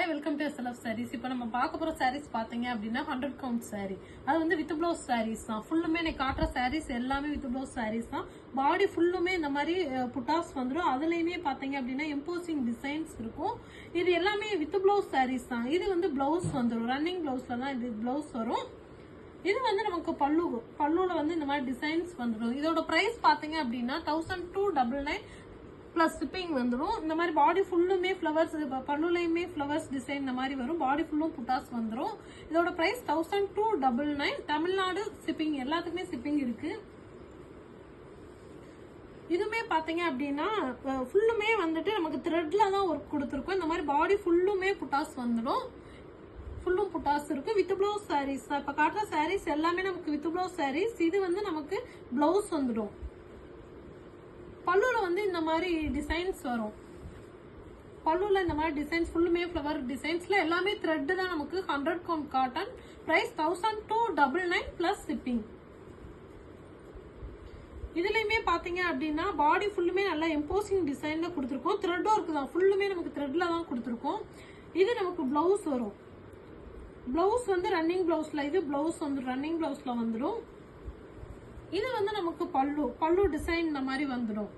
Hi welcome to SLF sarees. இப்போ நம்ம பார்க்க போற சாரீஸ் பாத்தீங்க அப்படின்னா 100 கவுண்ட் சாரி. அது வந்து வித் பிளவுஸ் சாரீஸ் தான். ஃபுல்லுமே எனக்கு காட்டுற சாரீஸ் எல்லாமே வித் பிளவுஸ் சாரீஸ் தான். பாடி ஃபுல்லுமே இந்த மாதிரி புட்டாஸ் வந்துடும். அதுலயுமே பாத்தீங்க அப்படின்னா எம்போசிங் டிசைன்ஸ் இருக்கும். இது எல்லாமே வித் பிளவுஸ் சாரீஸ் தான். இது வந்து பிளவுஸ் வந்துடும். ரன்னிங் பிளவுஸ்ல தான் இது பிளவுஸ் வரும். இது வந்து நமக்கு பல்லுல வந்து இந்த மாதிரி டிசைன்ஸ் வந்துடும். இதோட பிரைஸ் பாத்தீங்க அப்படின்னா 1299 பிளஸ் ஷிப்பிங் வந்துடும். இந்த மாதிரி பாடி ஃபுல்லுமே ஃபிளவர்ஸ், பல்லுலையுமே ஃபிளவர்ஸ் டிசைன் இந்த மாதிரி வரும். பாடி ஃபுல்லும் புட்டாஸ் வந்துடும். இதோட பிரைஸ் 1299. தமிழ்நாடு ஷிப்பிங், எல்லாத்துக்குமே ஷிப்பிங் இருக்கு. இதுமே பாத்தீங்க அப்படின்னா ஃபுல்லுமே வந்துட்டு நமக்கு த்ரெட்ல தான் ஒர்க் கொடுத்துருக்கோம். இந்த மாதிரி பாடி ஃபுல்லுமே புட்டாஸ் வந்துடும். ஃபுல்லும் புட்டாஸ் இருக்கும். With blouse sarees. இப்ப காட்டுற சாரீஸ் எல்லாமே நமக்கு வித் பிளவுஸ் சாரீஸ். இது வந்து நமக்கு பிளவுஸ் வந்துடும். பல்லுல வந்து இந்த மாதிரி டிசைன்ஸ் வரும். பல்லுல இந்த மாதிரி டிசைன்ஸ் ஃபுல்லுமே ஃபிளவர் டிசைன்ஸ்ல எல்லாமே த்ரெட் தான். நமக்கு 100 count cotton. Price 1299 plus shipping. இதுலயுமே பாத்தீங்க அப்படின்னா பாடி ஃபுல்லுமே நல்லா எம்போசிங் டிசைன்ல கொடுத்துருக்கோம். த்ரெட்டும் இருக்குதான். ஃபுல்லுமே நமக்கு த்ரெட்ல தான் கொடுத்துருக்கோம். இது நமக்கு பிளவுஸ் வரும். பிளவுஸ் வந்து ரன்னிங் பிளவுஸ்ல, இது பிளவுஸ் வந்து ரன்னிங் பிளவுஸ்ல வந்துடும். இது வந்து நமக்கு பல்லு டிசைன் இந்த மாதிரி வந்துடும்.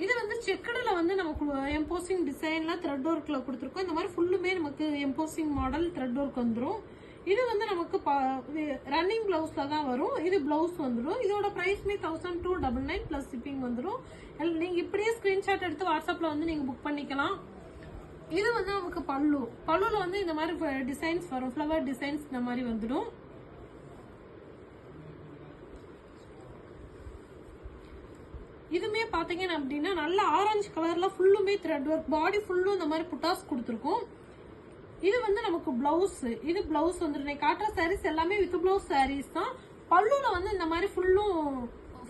இது வந்து செக்குடுல வந்து நமக்கு எம்போசிங் டிசைன்ல த்ரெட் ஒர்க்ல கொடுத்துருக்கோம். இந்த மாதிரி ஃபுல்லுமே நமக்கு எம்போசிங் மாடல் த்ரெட் ஒர்க் வந்துடும். இது வந்து நமக்கு ரன்னிங் பிளவுஸ்ல தான் வரும். இது பிளவுஸ் வந்துடும். இதோட பிரைஸ்மே 1299 பிளஸ் ஷிப்பிங் வந்துடும். நீங்க இப்படியே ஸ்கிரீன்ஷாட் எடுத்து வாட்ஸ்அப்ல வந்து நீங்க புக் பண்ணிக்கலாம். இது வந்து நமக்கு பல்லுல வந்து இந்த மாதிரி டிசைன்ஸ் வரும். ஃபிளவர் டிசைன்ஸ் இந்த மாதிரி வந்துடும். இதுமே பாத்தீங்க அப்படின்னா நல்ல ஆரஞ்சு கலர்ல ஃபுல்லுமே த்ரெட் ஒர்க், பாடி ஃபுல்லும் இந்த மாதிரி புட்டாஸ் கொடுத்துருக்கோம். இது வந்து நமக்கு பிளவுஸ். இது பிளவுஸ் வந்துடும். காட்டுற சாரீஸ் எல்லாமே வித் பிளவுஸ் சாரீஸ் தான். பல்லுல வந்து இந்த மாதிரி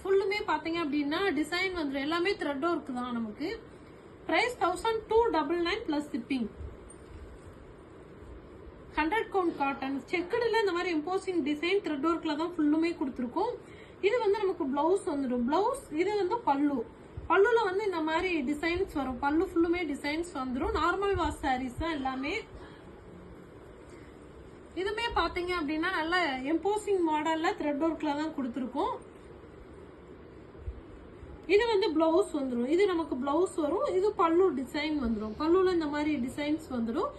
ஃபுல்லுமே பாத்தீங்க அப்படின்னா டிசைன் வந்துடும். எல்லாமே த்ரெட் ஒர்க் தான். நமக்கு price 1299 plus shipping. 100 count cotton. செக்குடுல இந்த மாதிரி எம்போசிங் டிசைன் த்ரெட் ஒர்க்ல தான் ஃபுல்லுமே கொடுத்துருக்கோம். இது வந்து நமக்கு பிளவுஸ் வந்துடும். பிளவுஸ். இது வந்து பல்லுல வந்து இந்த மாதிரி டிசைன்ஸ் வரும். பல்லு ஃபுல்லுமே டிசைன்ஸ் வந்துடும். நார்மல் வாஷ் சாரீஸ் தான் எல்லாமே. இதுமே பாத்தீங்க அப்படின்னா நல்ல எம்போசிங் மாடல்ல த்ரெட் ஒர்க்ல தான் கொடுத்துருக்கோம். இது வந்து பிளவுஸ் வந்துடும். இது நமக்கு பிளவுஸ் வரும். இது பல்லு டிசைன் வந்துடும். பல்லுல இந்த மாதிரி டிசைன்ஸ் வந்துடும்.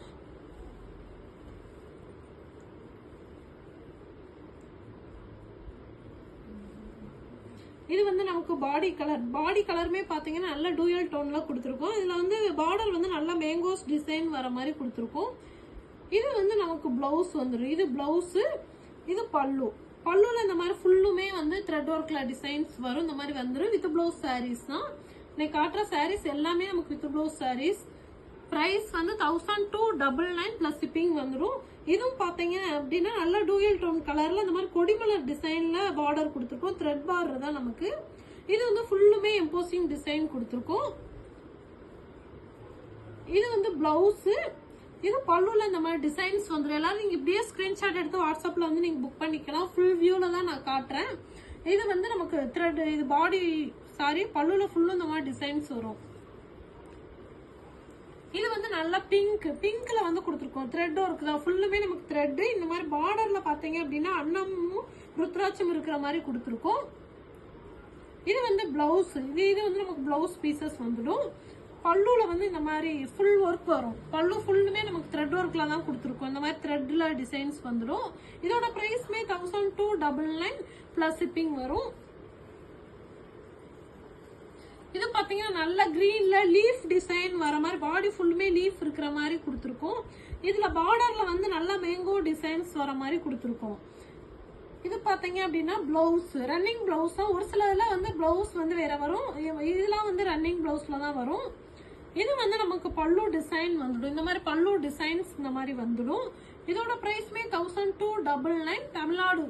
இது வந்து நமக்கு பாடி கலருமே பாத்தீங்கன்னா நல்ல டூயல் டோன்ல கொடுத்துருக்கோம். இதுல வந்து பார்டர் வந்து நல்ல மேங்கோஸ் டிசைன் வர மாதிரி கொடுத்துருக்கோம். இது வந்து நமக்கு பிளவுஸ் வந்துடும். இது பிளவுஸ். இது பல்லுல இந்த மாதிரி ஃபுல்லுமே வந்து த்ரெட் ஒர்க்ல டிசைன்ஸ் வரும். இந்த மாதிரி வந்துடும். வித் பிளவுஸ் சாரீஸ் தான். இன்னைக்கு காட்டுற சாரீஸ் எல்லாமே நமக்கு வித் பிளவுஸ் சாரீஸ். பிரைஸ் வந்து 1299 பிளஸ் ஷிப்பிங் வந்துடும். இதுவும் பாத்தீங்க அப்படின்னா நல்ல டூயல் டோன் கலர்ல இந்த மாதிரி கொடிமலர் டிசைன்ல பார்டர் கொடுத்துருக்கோம். த்ரெட் பார்டர் தான் நமக்கு. இது வந்து ஃபுல்லுமே எம்போசிங் டிசைன் கொடுத்துருக்கோம். இது வந்து பிளவுஸ். இது பல்லுல இந்த மாதிரி டிசைன்ஸ் வந்துடும். எல்லாரும் நீங்க இப்படியே ஸ்கிரீன்ஷாட் எடுத்து வாட்ஸ்அப்ல வந்து நீங்க புக் பண்ணிக்கலாம். ஃபுல் வியூல தான் நான் காட்டுறேன். இது வந்து நமக்கு த்ரெட், இது பாடி சாரி. பல்லுல ஃபுல்லும் இந்த மாதிரி டிசைன்ஸ் வரும். இது வந்து நல்ல பிங்க்ல வந்து கொடுத்துருக்கோம். த்ரெட் ஒர்க் தான். ஃபுல்லுமே நமக்கு த்ரெட். இந்த மாதிரி பார்டர்ல பாத்தீங்க அப்படின்னா அன்னமும் ருத்ராட்சம் இருக்கிற மாதிரி கொடுத்துருக்கோம். இது வந்து பிளவுஸ். இது வந்து நமக்கு பிளவுஸ் பீசஸ் வந்துடும். பல்லுல வந்து இந்த மாதிரி ஃபுல் ஒர்க் வரும். பல்லு ஃபுல்லுமே நமக்கு த்ரெட் ஒர்க்ல தான் கொடுத்துருக்கோம். இந்த மாதிரி த்ரெட்ல டிசைன்ஸ் வந்துடும். இதோட பிரைஸ்மே 1299 பிளஸ் ஷிப்பிங் வரும். இது பாத்தீங்கன்னா நல்ல கிரீன்ல லீஃப் டிசைன் வர மாதிரி பாடி ஃபுல்லுமே லீஃப் இருக்கிற மாதிரி கொடுத்துருக்கோம். இதுல பார்டர்ல வந்து நல்ல மேங்கோ டிசைன்ஸ் வர மாதிரி கொடுத்துருக்கோம். இது பாத்தீங்க அப்படின்னா பிளவுஸ். ரன்னிங் பிளவுஸ் தான். ஒரு சிலதுல வந்து பிளவுஸ் வந்து வேற வரும். இதெல்லாம் வந்து ரன்னிங் பிளவுஸ்ல தான் வரும். இது வந்து நமக்கு பல்லு டிசைன் வந்துடும். இந்த மாதிரி பல்லு டிசைன்ஸ் இந்த மாதிரி வந்துடும். இதோட பிரைஸ்மே 1299 தமிழ்நாடு.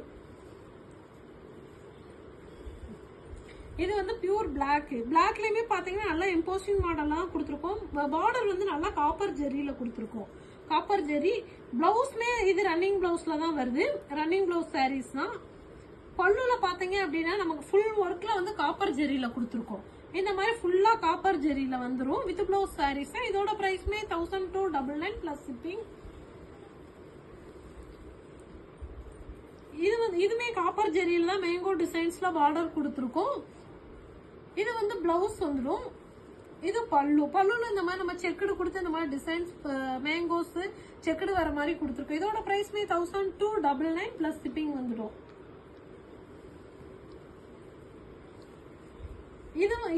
இது வந்து பியூர் பிளாக்லயுமே பாத்தீங்கன்னா நல்லா எம்போசிங் மாடல்லாம் கொடுத்துருக்கோம். பார்டர் வந்து நல்லா காப்பர் ஜெரியில கொடுத்துருக்கோம். காப்பர் ஜெரி. பிளவுஸ்மே இது ரன்னிங் பிளவுஸ்ல தான் வருது. ரன்னிங் பிளவுஸ் சாரீஸ் தான். பல்லுல பாத்தீங்க அப்படின்னா நமக்கு ஃபுல் ஒர்க்ல வந்து காப்பர் ஜெரியில கொடுத்துருக்கோம். இந்த மாதிரி ஃபுல்லா காப்பர் ஜெரியில வந்துரும் வித் பிளவுஸ் சாரீஸ். இதோட பிரைஸ்மே 1299 பிளஸ் ஷிப்பிங். இதுமே காப்பர் ஜெரியில தான் மேங்கோ டிசைன்ஸ்ல பார்டர் கொடுத்துருக்கோம். இது வந்து பிளவுஸ் வந்துடும். இது பல்லுல இந்த மாதிரி நம்ம செக்குடு கொடுத்து இந்த மாதிரி டிசைன்ஸ் மேங்கோஸ் செக்குடு வர மாதிரி கொடுத்துருக்கோம். இதோட பிரைஸ்மே 1299 பிளஸ் ஷிப்பிங் வந்துடும்.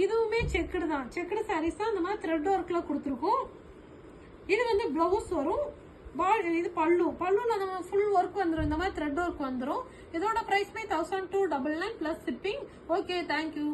இதுவுமே செக்குடு தான், செக்குடு சாரீஸ் தான். இந்த மாதிரி த்ரெட் ஒர்க்ல கொடுத்துருக்கோம். இது வந்து பிளவுஸ் வரும். இது பல்லுல நம்ம ஃபுல் ஒர்க் வந்துடும். இந்த மாதிரி த்ரெட் ஒர்க் வந்துடும். இதோட பிரைஸ்மே 1299 பிளஸ் ஷிப்பிங். Okay, thank you.